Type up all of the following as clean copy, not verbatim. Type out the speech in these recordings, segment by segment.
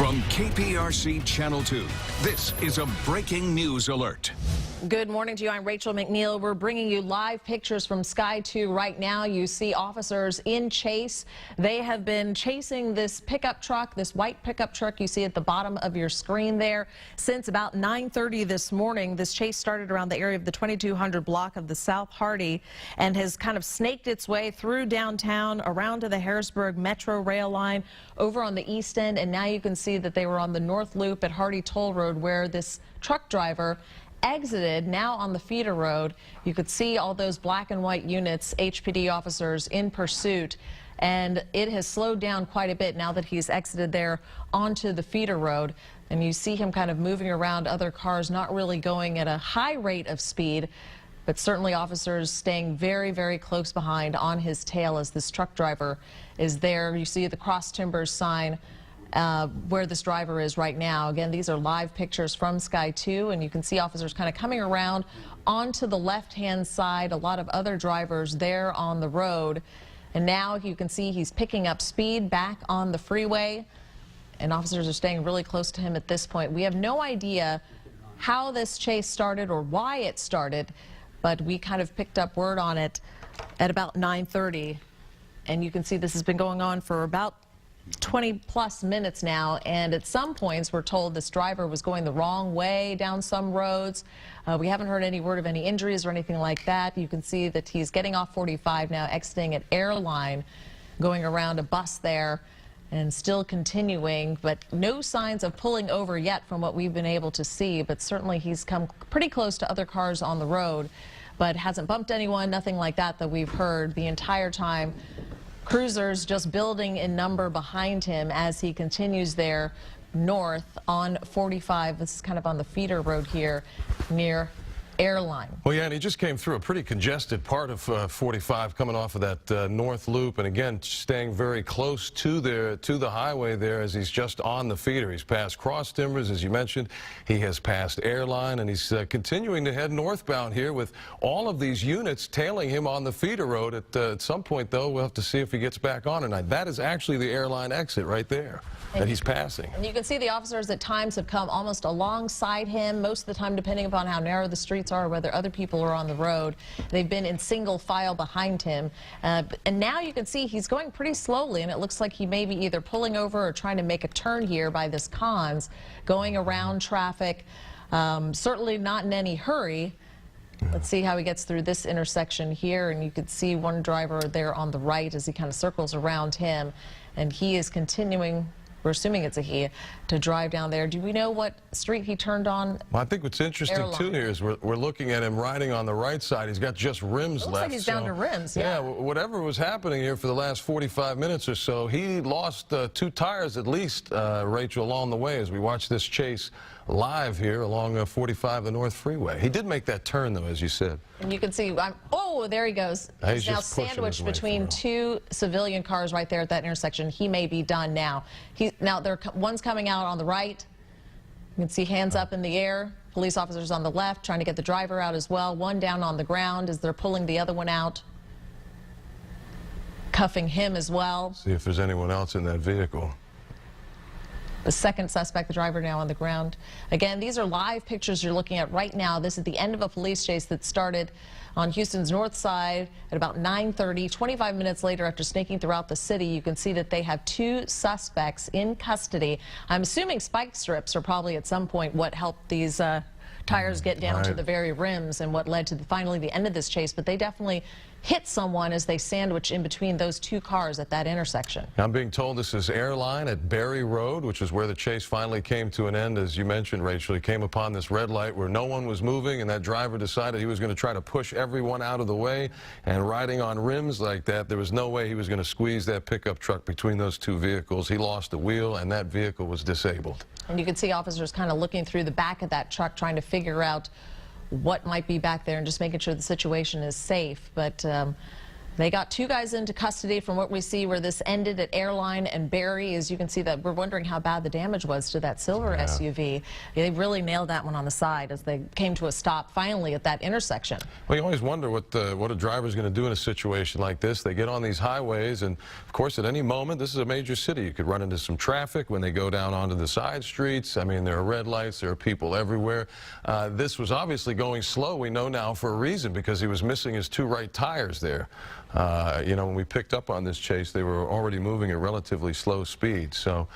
From KPRC Channel 2, this is a breaking news alert. Good morning to you. I'm Rachel McNeil. We're bringing you live pictures from Sky 2 right now. You see officers in chase. They have been chasing this pickup truck, this white pickup truck you see at the bottom of your screen there, since about 9:30 this morning. This chase started around the area of the 2200 block of the South Hardy and has kind of snaked its way through downtown, around to the Harrisburg Metro rail line, over on the east end, and now you can see that they were on the North Loop at Hardy Toll Road, where this truck driver exited, now on the feeder road. You could see all those black and white units, HPD officers in pursuit, and it has slowed down quite a bit now that he's exited there onto the feeder road. And you see him kind of moving around other cars, not really going at a high rate of speed, but certainly officers staying very, very close behind on his tail as this truck driver is there. You see the Cross Timbers sign where this driver is right now. Again, these are live pictures from Sky 2, and you can see officers kind of coming around onto the left-hand side, a lot of other drivers there on the road. And now you can see he's picking up speed back on the freeway, and officers are staying really close to him at this point. We have no idea how this chase started or why it started, but we kind of picked up word on it at about 9:30, and you can see this has been going on for about 20+ minutes now, and at some points we're told this driver was going the wrong way down some roads. We haven't heard any word of any injuries or anything like that. You can see that he's getting off 45 now, exiting at Airline, going around a bus there, and still continuing, but no signs of pulling over yet from what we've been able to see. But certainly he's come pretty close to other cars on the road, but hasn't bumped anyone, nothing like that we've heard the entire time. Cruisers just building in number behind him as he continues there north on 45. This is kind of on the feeder road here near Airline. Well, yeah, and he just came through a pretty congested part of 45 coming off of that North Loop, and again staying very close to the highway there as he's just on the feeder. He's passed Cross Timbers, as you mentioned. He has passed Airline, and he's continuing to head northbound here with all of these units tailing him on the feeder road. At some point, though, we'll have to see if he gets back on tonight. That is actually the Airline exit right there that he's passing. And you can see the officers at times have come almost alongside him, most of the time depending upon how narrow the streets are, whether other people are on the road. They've been in single file behind him, and now you can see he's going pretty slowly, and it looks like he may be either pulling over or trying to make a turn here by this Cons, going around traffic, certainly not in any hurry. Let's see how he gets through this intersection here, and you can see one driver there on the right as he kind of circles around him, and he is continuing, we're assuming it's a he, to drive down there. Do we know what street he turned on? Well, I think what's interesting Airline. too here is we're looking at him riding on the right side. He's got just rims Looks left. like he's down to rims. Yeah, whatever was happening here for the last 45 minutes or so, he lost 2 tires at least, Rachel, along the way as we watch this chase live here along 45, the North Freeway. He did make that turn, though, as you said. And you can see, oh, there he goes. He's now sandwiched between 2 civilian cars right there at that intersection. He may be done now. Now, one's coming out on the right. You can see hands up in the air. Police officers on the left trying to get the driver out as well. One down on the ground as they're pulling the other one out, cuffing him as well. See if there's anyone else in that vehicle. The second suspect, the driver, now on the ground. Again, these are live pictures you're looking at right now. This is the end of a police chase that started on Houston's north side at about 9:30. 25 minutes later, after snaking throughout the city, you can see that they have 2 suspects in custody. I'm assuming spike strips are probably at some point what helped these tires get down to the very rims and what led to finally the end of this chase, but they definitely hit someone as they sandwiched in between those 2 cars at that intersection. I'm being told this is Airline at Berry Road, which is where the chase finally came to an end. As you mentioned, Rachel, he came upon this red light where no one was moving, and that driver decided he was going to try to push everyone out of the way, and riding on rims like that, there was no way he was going to squeeze that pickup truck between those 2 vehicles. He lost the wheel, and that vehicle was disabled. And you can see officers kind of looking through the back of that truck, trying to figure out what might be back there and just making sure the situation is safe. But They got 2 guys into custody from what we see where this ended at Airline and Barry. As you can see, that we're wondering how bad the damage was to that silver SUV. They really nailed that one on the side as they came to a stop finally at that intersection. Well, you always wonder what a driver's going to do in a situation like this. They get on these highways, and of course, at any moment, this is a major city. You could run into some traffic when they go down onto the side streets. I mean, there are red lights, there are people everywhere. This was obviously going slow. We know now for a reason, because he was missing his 2 right tires there. You know, when we picked up on this chase, they were already moving at relatively slow speed. So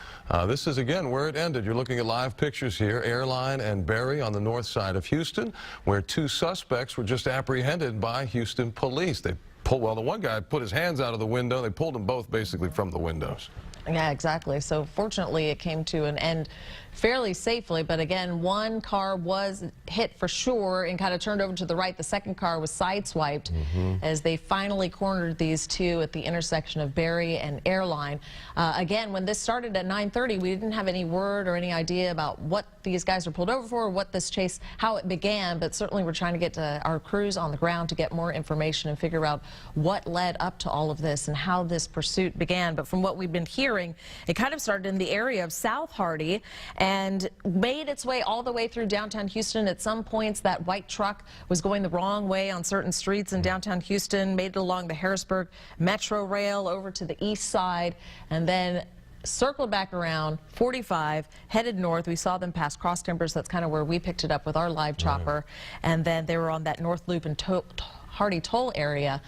this is, again, where it ended. You're looking at live pictures here, Airline and Barry on the north side of Houston, where 2 suspects were just apprehended by Houston police. Well, the one guy put his hands out of the window. They pulled them both basically from the windows. Yeah, exactly. So fortunately, it came to an end fairly safely. But again, one car was hit for sure and kind of turned over to the right. The second car was sideswiped as they finally cornered these 2 at the intersection of Barry and Airline. Again, when this started at 9:30, we didn't have any word or any idea about what these guys were pulled over for, what this chase, how it began. But certainly, we're trying to get to our crews on the ground to get more information and figure out what led up to all of this and how this pursuit began. But from what we've been hearing, it kind of started in the area of South Hardy and made its way all the way through downtown Houston. At some points, that white truck was going the wrong way on certain streets in downtown Houston, made it along the Harrisburg Metro Rail over to the east side, and then circled back around 45, headed north. We saw them pass Cross Timbers. That's kind of where we picked it up with our live chopper. And then they were on that North Loop and Hardy Toll area.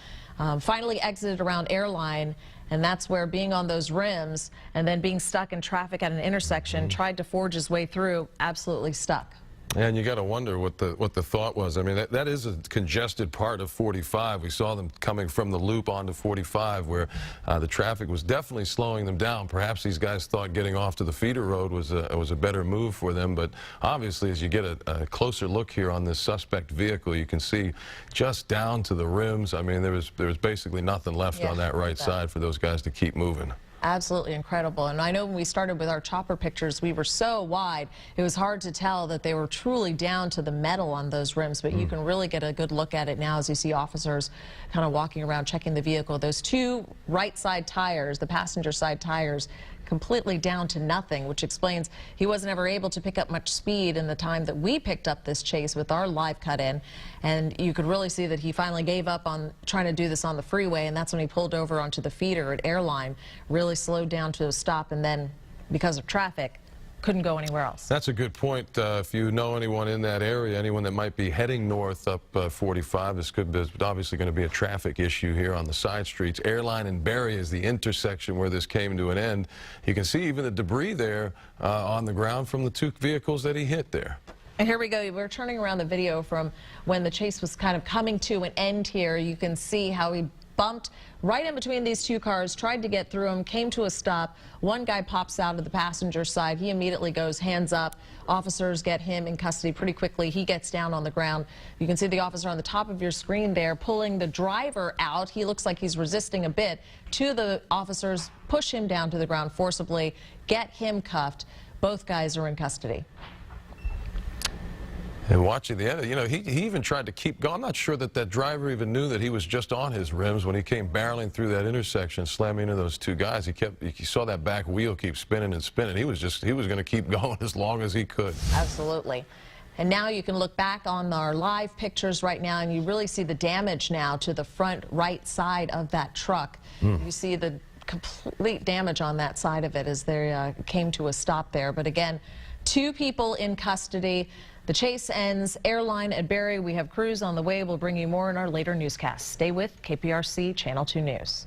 Finally exited around Airline, and that's where being on those rims and then being stuck in traffic at an intersection, tried to forge his way through, absolutely stuck. And you got to wonder what the thought was. I mean, that is a congested part of 45. We saw them coming from the loop onto 45, where the traffic was definitely slowing them down. Perhaps these guys thought getting off to the feeder road was a better move for them. But obviously, as you get a closer look here on this suspect vehicle, you can see just down to the rims. I mean, there was basically nothing left on that right side for those guys to keep moving. Absolutely incredible. And I know when we started with our chopper pictures, we were so wide, it was hard to tell that they were truly down to the metal on those rims, but you can really get a good look at it now as you see officers kind of walking around checking the vehicle. Those 2 right side tires, the passenger side tires, completely down to nothing, which explains he wasn't ever able to pick up much speed in the time that we picked up this chase with our live cut in. And you could really see that he finally gave up on trying to do this on the freeway, and that's when he pulled over onto the feeder at Airline, really slowed down to a stop, and then because of traffic couldn't go anywhere else. That's a good point. If you know anyone in that area, anyone that might be heading north up 45, this could be obviously going to be a traffic issue here on the side streets. Airline and Barry is the intersection where this came to an end. You can see even the debris there on the ground from the 2 vehicles that he hit there. And here we go. We're turning around the video from when the chase was kind of coming to an end here. You can see how he bumped right in between these 2 cars, tried to get through them, came to a stop. One guy pops out of the passenger side. He immediately goes hands up. Officers get him in custody pretty quickly. He gets down on the ground. You can see the officer on the top of your screen there pulling the driver out. He looks like he's resisting a bit. 2 of the officers push him down to the ground forcibly, get him cuffed. Both guys are in custody. And watching the end, you know, he even tried to keep going. I'm not sure that driver even knew that he was just on his rims when he came barreling through that intersection, slamming into those 2 guys. He saw that back wheel keep spinning and spinning. He was going to keep going as long as he could. Absolutely. And now you can look back on our live pictures right now, and you really see the damage now to the front right side of that truck. You see the complete damage on that side of it as they came to a stop there. But again, 2 people in custody. The chase ends. Airline at Barry. We have crews on the way. We'll bring you more in our later newscasts. Stay with KPRC Channel 2 News.